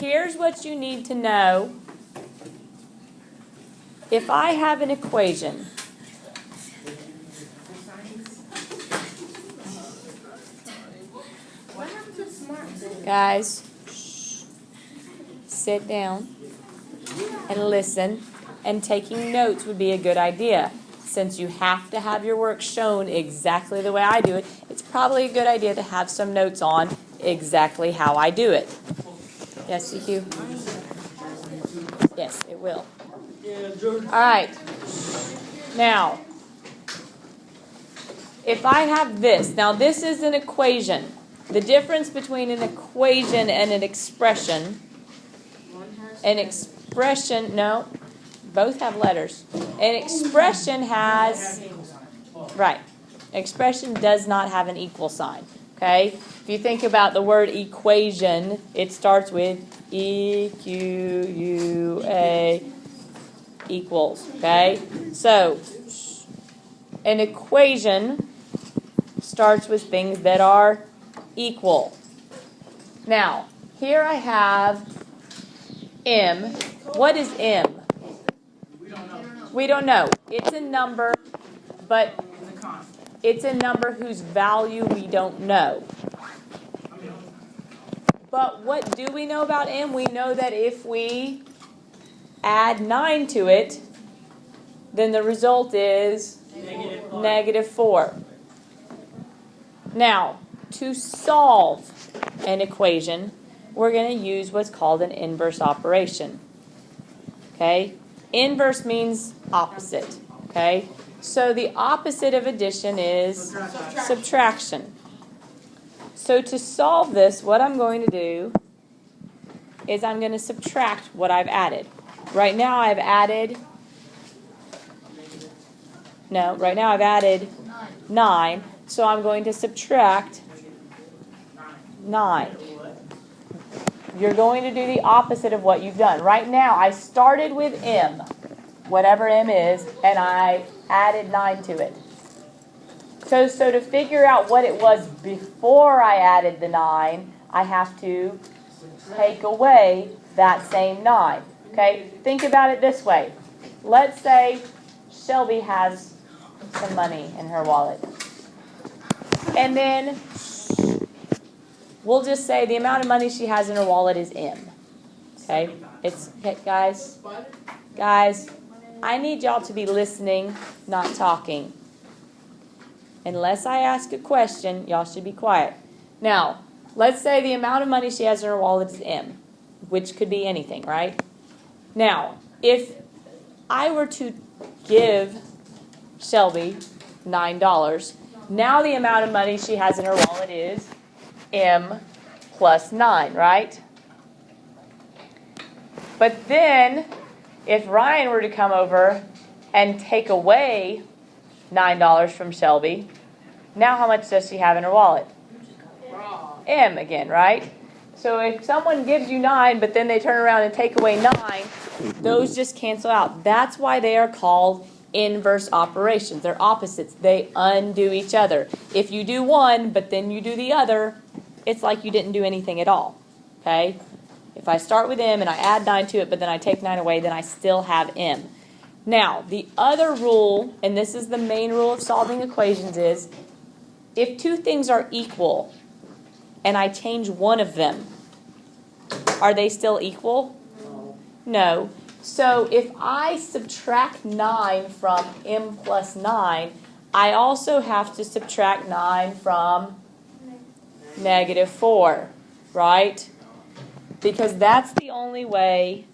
here's what you need to know. If I have an equation, guys, sit down and listen, and taking notes would be a good idea. Since you have to have your work shown exactly the way I do it, it's probably a good idea to have some notes on exactly how I do it. Yes, CQ? Yes, it will. All right. Now, if I have this, now this is an equation. The difference between an equation and an expression, no, both have letters. An expression has, right, expression does not have an equal sign, okay? If you think about the word equation, it starts with E-Q-U-A equals, okay? So, an equation starts with things that are equal. Now, here I have M. What is M? We don't know. It's a number, but it's a number whose value we don't know. But what do we know about M? We know that if we add 9 to it, then the result is -4. Now, to solve an equation, we're going to use what's called an inverse operation. Okay? Inverse means opposite. Okay? So the opposite of addition is subtraction. So to solve this, what I'm going to do is I'm going to subtract what I've added. Right now I've added 9. So I'm going to subtract 9. You're going to do the opposite of what you've done. Right now, I started with M, whatever M is, and I added 9 to it. So to figure out what it was before I added the 9, I have to take away that same 9. Okay? Think about it this way. Let's say Shelby has some money in her wallet. And then we'll just say the amount of money she has in her wallet is M. Okay? Guys, I need y'all to be listening, not talking. Unless I ask a question, y'all should be quiet. Now, let's say the amount of money she has in her wallet is M, which could be anything, right? Now, if I were to give Shelby $9, now the amount of money she has in her wallet is M plus 9, right? But then, if Ryan were to come over and take away $9 from Shelby, now how much does she have in her wallet? M again, right? So if someone gives you 9, but then they turn around and take away 9, those just cancel out. That's why they are called inverse operations. They're opposites. They undo each other. If you do one, but then you do the other, it's like you didn't do anything at all. Okay? If I start with M and I add 9 to it, but then I take 9 away, then I still have M. Now, the other rule, and this is the main rule of solving equations, is if two things are equal and I change one of them, are they still equal? No. So if I subtract 9 from M plus 9, I also have to subtract 9 from -4, right? Because that's the only way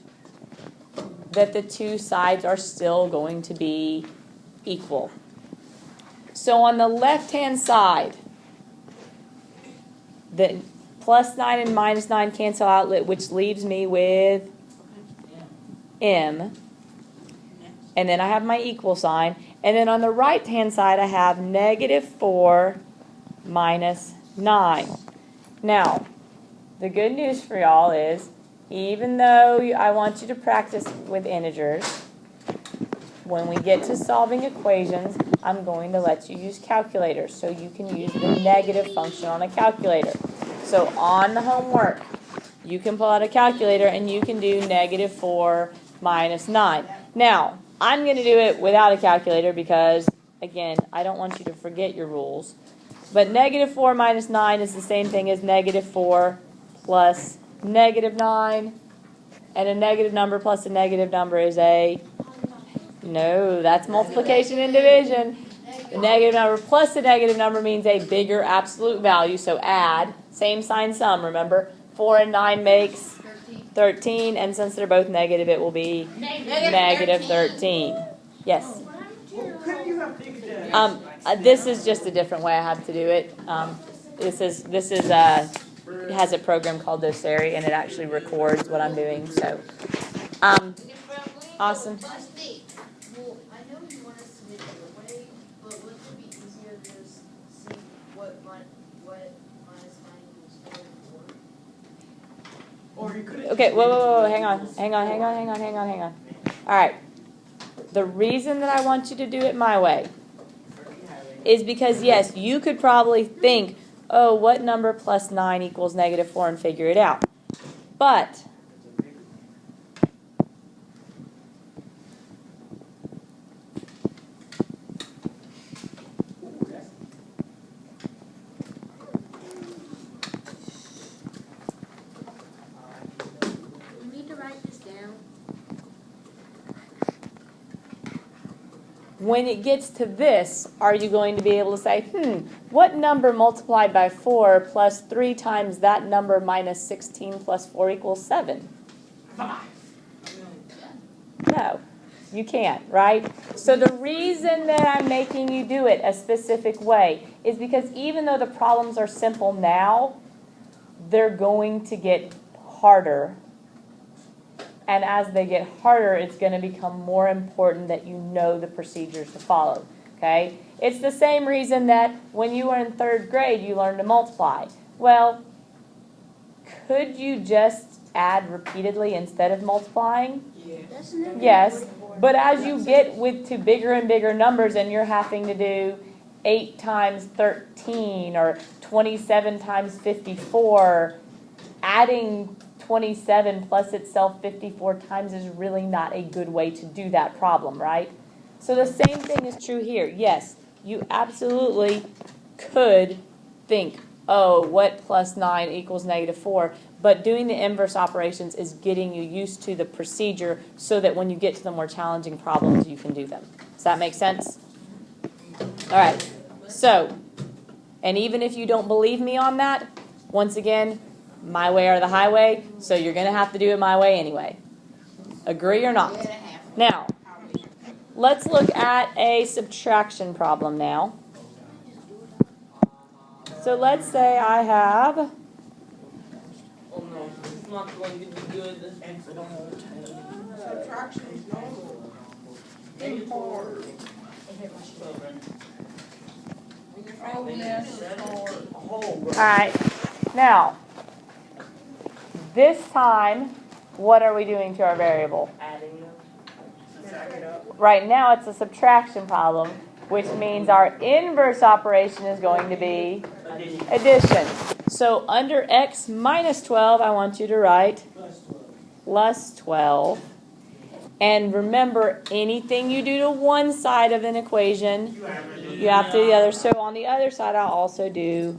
that the two sides are still going to be equal. So on the left-hand side, the plus 9 and minus 9 cancel out, which leaves me with M. And then I have my equal sign. And then on the right-hand side, I have -4 minus 9. Now, the good news for y'all is, even though I want you to practice with integers, when we get to solving equations, I'm going to let you use calculators so you can use the negative function on a calculator. So on the homework, you can pull out a calculator and you can do negative 4 minus 9. Now, I'm going to do it without a calculator because, again, I don't want you to forget your rules. But negative 4 minus 9 is the same thing as negative 4 plus negative 9. And a negative number plus a negative number is a... No, that's multiplication and division. The negative number plus the negative number means a bigger absolute value. So add, same sign sum, remember? 4 and 9 makes 13. And since they're both negative, it will be negative 13. Yes? This is just a different way I have to do it. It has a program called Doceri, and it actually records what I'm doing. So, awesome. Well, I know you want us to do it your way, but wouldn't it be easier to just see what minus 9 equals 4? Or you could. Okay, whoa, hang on. All right. The reason that I want you to do it my way is because, yes, you could probably think, oh, what number plus 9 equals negative 4 and figure it out. But You need to write this down. when it gets to this, are you going to be able to say, what number multiplied by 4 plus 3 times that number minus 16 plus 4 equals 7? No, you can't, right? So the reason that I'm making you do it a specific way is because even though the problems are simple now, they're going to get harder. And as they get harder, it's going to become more important that you know the procedures to follow, okay? It's the same reason that when you were in 3rd grade, you learned to multiply. Well, could you just add repeatedly instead of multiplying? Yes, but as you get to bigger and bigger numbers and you're having to do 8 times 13 or 27 times 54, adding 27 plus itself 54 times is really not a good way to do that problem, right? So the same thing is true here. Yes, you absolutely could think, oh, what plus 9 equals negative 4, but doing the inverse operations is getting you used to the procedure so that when you get to the more challenging problems, you can do them. Does that make sense? All right, so, and even if you don't believe me on that, once again, my way or the highway, so you're going to have to do it my way anyway. Agree or not? Now, let's look at a subtraction problem now. So let's say I have... Oh no, it's not going to be good. Subtraction is normal. Negative 4. Alright, now, this time, what are we doing to our variable? Adding them. Right now it's a subtraction problem, which means our inverse operation is going to be addition. So under x minus 12, I want you to write plus 12. And remember, anything you do to one side of an equation, you have to do the other. So on the other side, I'll also do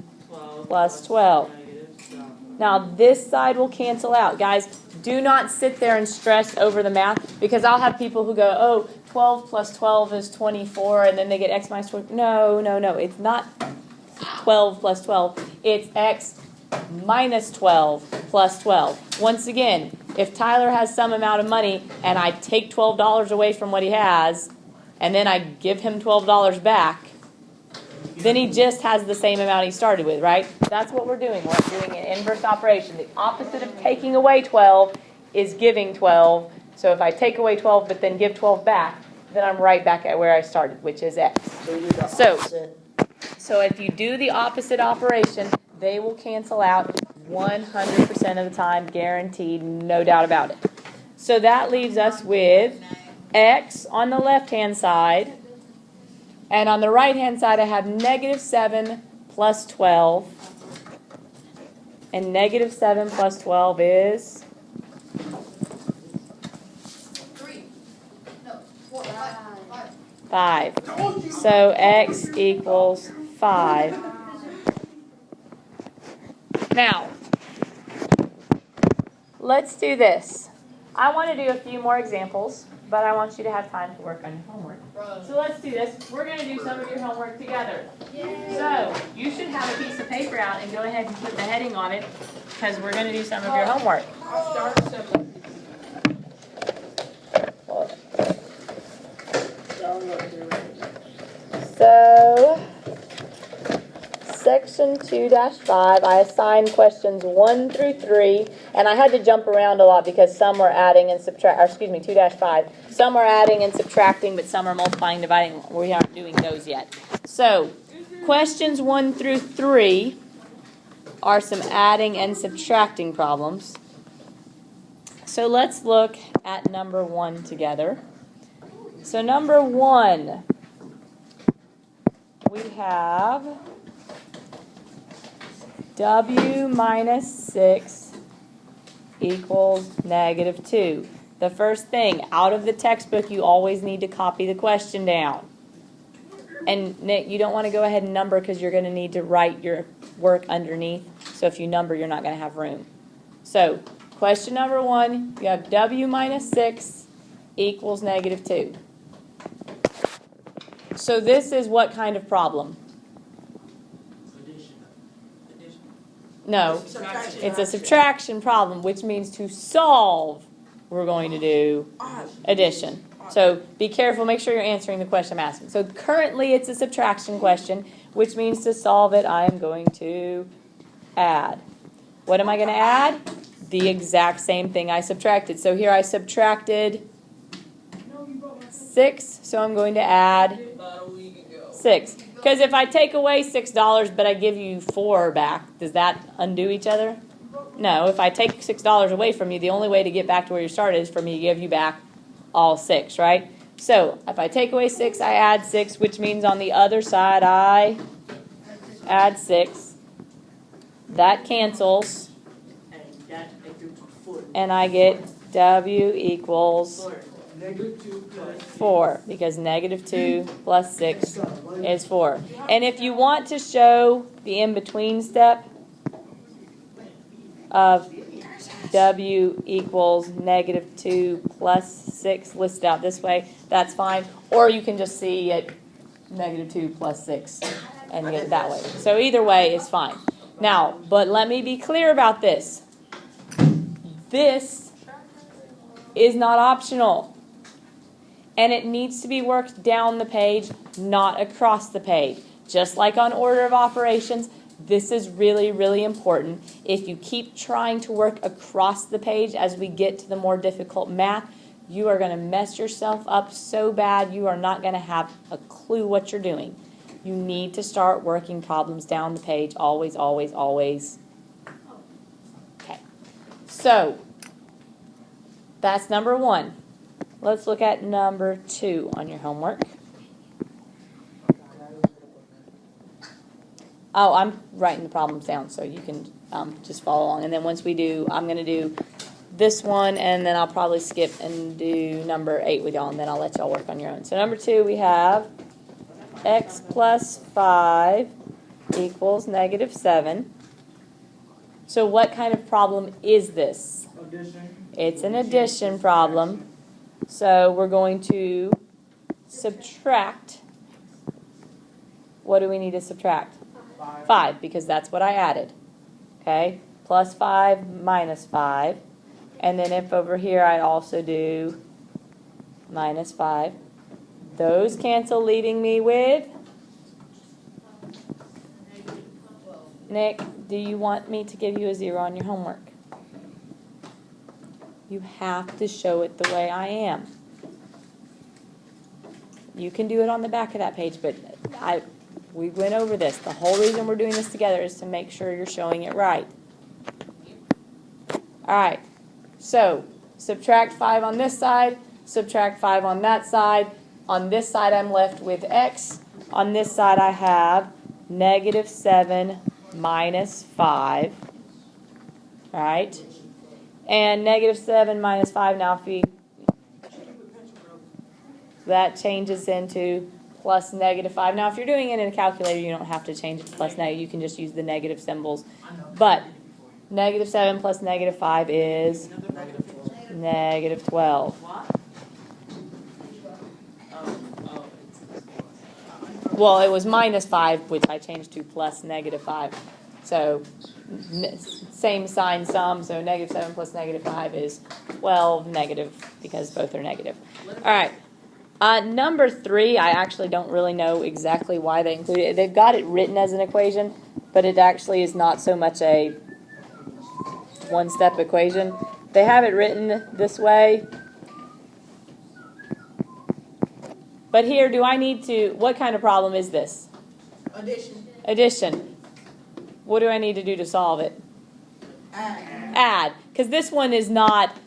plus 12. Now, this side will cancel out. Guys, do not sit there and stress over the math, because I'll have people who go, oh, 12 plus 12 is 24, and then they get x minus 12. No. It's not 12 plus 12. It's x minus 12 plus 12. Once again, if Tyler has some amount of money and I take $12 away from what he has, and then I give him $12 back, then he just has the same amount he started with, right? That's what we're doing. We're doing an inverse operation. The opposite of taking away 12 is giving 12. So if I take away 12 but then give 12 back, then I'm right back at where I started, which is x. So if you do the opposite operation, they will cancel out 100% of the time, guaranteed, no doubt about it. So that leaves us with x on the left-hand side. And on the right-hand side, I have negative 7 plus 12. And negative 7 plus 12 is? 3. No, 4, 5. 5. So x equals 5. Now, let's do this. I want to do a few more examples, but I want you to have time to work on your homework. So let's do this. We're going to do some of your homework together. So you should have a piece of paper out and go ahead and put the heading on it because we're going to do some of your homework. I'll start at 7. So, section 2-5, I assigned questions 1 through 3, and I had to jump around a lot because some were adding and subtract, or excuse me, 2-5. Some are adding and subtracting, but some are multiplying, dividing. We aren't doing those yet. So, questions 1 through 3 are some adding and subtracting problems. So let's look at number 1 together. So number 1, we have W minus 6 equals negative 2. The first thing, out of the textbook, you always need to copy the question down. And Nick, you don't want to go ahead and number because you're going to need to write your work underneath. So if you number, you're not going to have room. So question number 1, you have W minus 6 equals negative 2. So this is what kind of problem? No, it's a subtraction problem, which means to solve, we're going to do addition. So be careful, make sure you're answering the question I'm asking. So currently it's a subtraction question, which means to solve it, I am going to add. What am I going to add? The exact same thing I subtracted. So here I subtracted 6, so I'm going to add 6. Because if I take away $6 but I give you 4 back, does that undo each other? No, if I take $6 away from you, the only way to get back to where you started is for me to give you back all 6, right? So if I take away 6, I add 6, which means on the other side I add 6. That cancels. And I get W equals 4, because negative 2 plus 6 is 4. And if you want to show the in-between step of W equals negative 2 plus 6 listed out this way, that's fine. Or you can just see it negative 2 plus 6 and get it that way. So either way is fine. Now, but let me be clear about this. This is not optional. And it needs to be worked down the page, not across the page. Just like on order of operations, this is really, really important. If you keep trying to work across the page as we get to the more difficult math, you are going to mess yourself up so bad you are not going to have a clue what you're doing. You need to start working problems down the page, always, always, always. Okay, so that's number 1. Let's look at number 2 on your homework. Oh, I'm writing the problems down so you can just follow along. And then once we do, I'm going to do this one, and then I'll probably skip and do number 8 with y'all, and then I'll let y'all work on your own. So number 2, we have x plus 5 equals negative 7. So what kind of problem is this? Addition. It's an addition problem. So we're going to subtract. What do we need to subtract? 5, because that's what I added. Okay, plus 5 minus 5. And then if over here I also do minus 5, those cancel, leaving me with? Nick, do you want me to give you a 0 on your homework? You have to show it the way I am. You can do it on the back of that page, but we went over this. The whole reason we're doing this together is to make sure you're showing it right. All right, so subtract 5 on this side, subtract 5 on that side. On this side, I'm left with x. On this side, I have negative 7 minus 5. All right. And negative 7 minus 5 now, if you, that changes into plus negative 5. Now, if you're doing it in a calculator, you don't have to change it to plus negative. You can just use the negative symbols. But negative 7 plus negative 5 is negative 12. Well, it was minus 5, which I changed to plus negative 5. So, same sign sum. So, negative 7 plus negative 5 is 12 negative, because both are negative. All right. Number 3, I actually don't really know exactly why they included it. They've got it written as an equation, but it actually is not so much a one-step equation. They have it written this way. But here, do I need to, what kind of problem is this? Addition. Addition. What do I need to do to solve it? Add. Because this one is not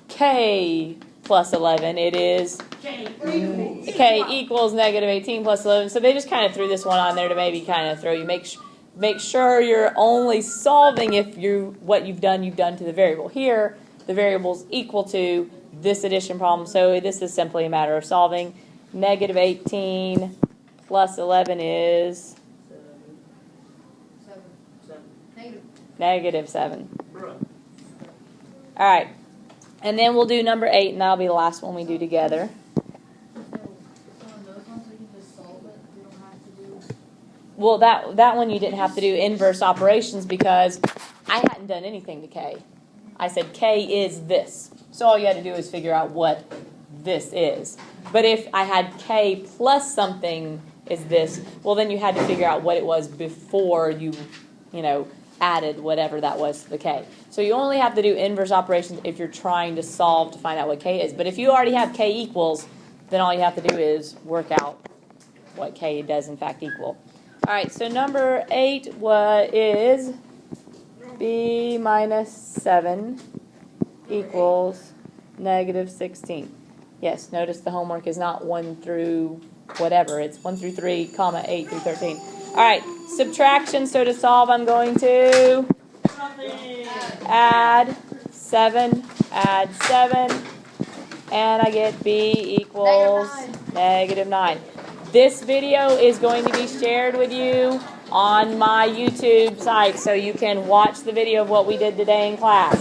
k plus 11. It is k equals negative 18 plus 11. So they just kind of threw this one on there to maybe kind of throw you, make sure you're only solving if what you've done to the variable. Here, the variable's equal to this addition problem. So this is simply a matter of solving. Negative 18 plus 11 is negative 7. All right. And then we'll do number 8, and that'll be the last one we do together. Well, that one you didn't have to do inverse operations because I hadn't done anything to k. I said k is this. So all you had to do is figure out what this is. But if I had k plus something is this, well, then you had to figure out what it was before you added whatever that was to the k. So you only have to do inverse operations if you're trying to solve to find out what k is. But if you already have k equals, then all you have to do is work out what k does in fact equal. All right, so number 8 is b minus 7 equals negative 16. Yes, notice the homework is not 1 through whatever. It's 1 through 3, 8 through 13. All right, subtraction. So to solve, I'm going to add 7, and I get b equals negative 9. This video is going to be shared with you on my YouTube site, so you can watch the video of what we did today in class.